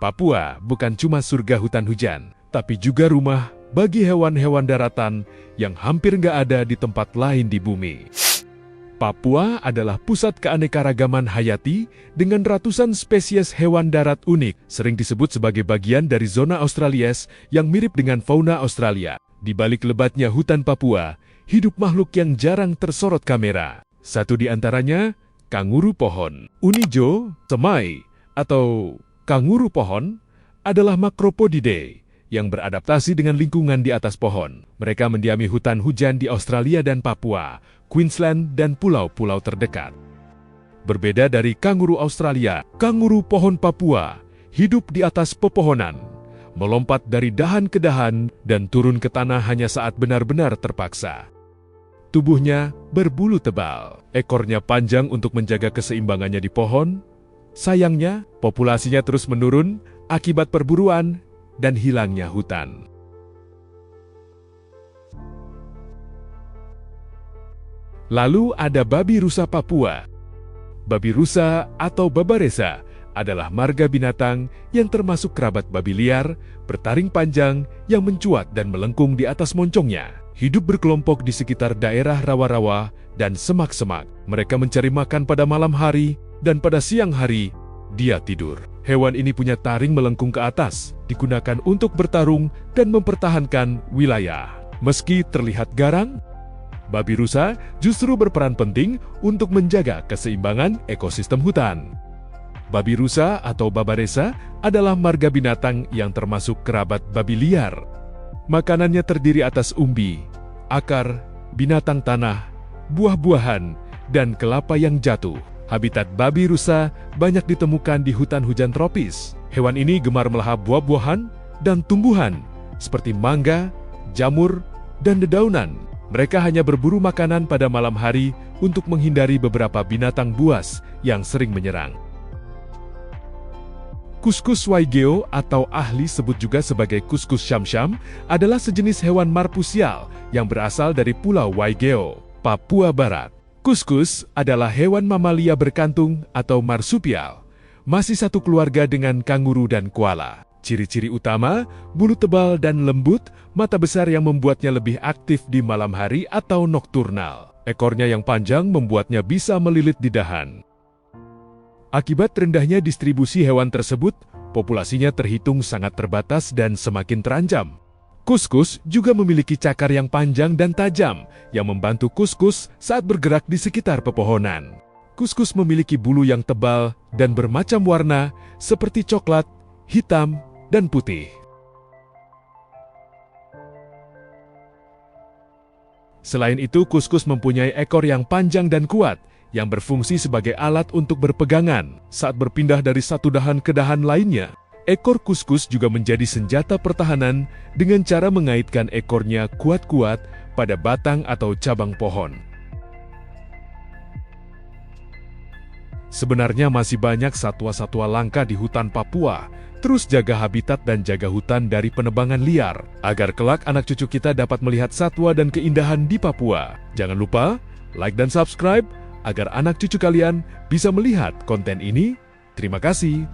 Papua bukan cuma surga hutan hujan, tapi juga rumah bagi hewan-hewan daratan yang hampir nggak ada di tempat lain di bumi. Papua adalah pusat keanekaragaman hayati dengan ratusan spesies hewan darat unik, sering disebut sebagai bagian dari zona Australies yang mirip dengan fauna Australia. Di balik lebatnya hutan Papua, hidup makhluk yang jarang tersorot kamera. Satu di antaranya, kanguru pohon. Unijo, semai, atau kanguru pohon adalah Macropodidae yang beradaptasi dengan lingkungan di atas pohon. Mereka mendiami hutan hujan di Australia dan Papua, Queensland, dan pulau-pulau terdekat. Berbeda dari kanguru Australia, kanguru pohon Papua hidup di atas pepohonan, melompat dari dahan ke dahan dan turun ke tanah hanya saat benar-benar terpaksa. Tubuhnya berbulu tebal, ekornya panjang untuk menjaga keseimbangannya di pohon. Sayangnya, populasinya terus menurun akibat perburuan dan hilangnya hutan. Lalu ada babi rusa Papua. Babi rusa atau babaresa adalah marga binatang yang termasuk kerabat babi liar, bertaring panjang yang mencuat dan melengkung di atas moncongnya. Hidup berkelompok di sekitar daerah rawa-rawa dan semak-semak. Mereka mencari makan pada malam hari, dan pada siang hari, dia tidur. Hewan ini punya taring melengkung ke atas, digunakan untuk bertarung dan mempertahankan wilayah. Meski terlihat garang, babi rusa justru berperan penting untuk menjaga keseimbangan ekosistem hutan. Babi rusa atau babaresa adalah marga binatang yang termasuk kerabat babi liar. Makanannya terdiri atas umbi, akar, binatang tanah, buah-buahan, dan kelapa yang jatuh. Habitat babi rusa banyak ditemukan di hutan hujan tropis. Hewan ini gemar melahap buah-buahan dan tumbuhan seperti mangga, jamur, dan dedaunan. Mereka hanya berburu makanan pada malam hari untuk menghindari beberapa binatang buas yang sering menyerang. Kuskus waigeo atau ahli sebut juga sebagai kuskus syamsyam adalah sejenis hewan marpusial yang berasal dari Pulau Waigeo, Papua Barat. Kuskus adalah hewan mamalia berkantung atau marsupial, masih satu keluarga dengan kanguru dan koala. Ciri-ciri utama, bulu tebal dan lembut, mata besar yang membuatnya lebih aktif di malam hari atau nokturnal. Ekornya yang panjang membuatnya bisa melilit di dahan. Akibat rendahnya distribusi hewan tersebut, populasinya terhitung sangat terbatas dan semakin terancam. Kuskus juga memiliki cakar yang panjang dan tajam yang membantu kuskus saat bergerak di sekitar pepohonan. Kuskus memiliki bulu yang tebal dan bermacam warna seperti coklat, hitam, dan putih. Selain itu, kuskus mempunyai ekor yang panjang dan kuat yang berfungsi sebagai alat untuk berpegangan saat berpindah dari satu dahan ke dahan lainnya. Ekor kuskus juga menjadi senjata pertahanan dengan cara mengaitkan ekornya kuat-kuat pada batang atau cabang pohon. Sebenarnya masih banyak satwa-satwa langka di hutan Papua. Terus jaga habitat dan jaga hutan dari penebangan liar, agar kelak anak cucu kita dapat melihat satwa dan keindahan di Papua. Jangan lupa like dan subscribe agar anak cucu kalian bisa melihat konten ini. Terima kasih.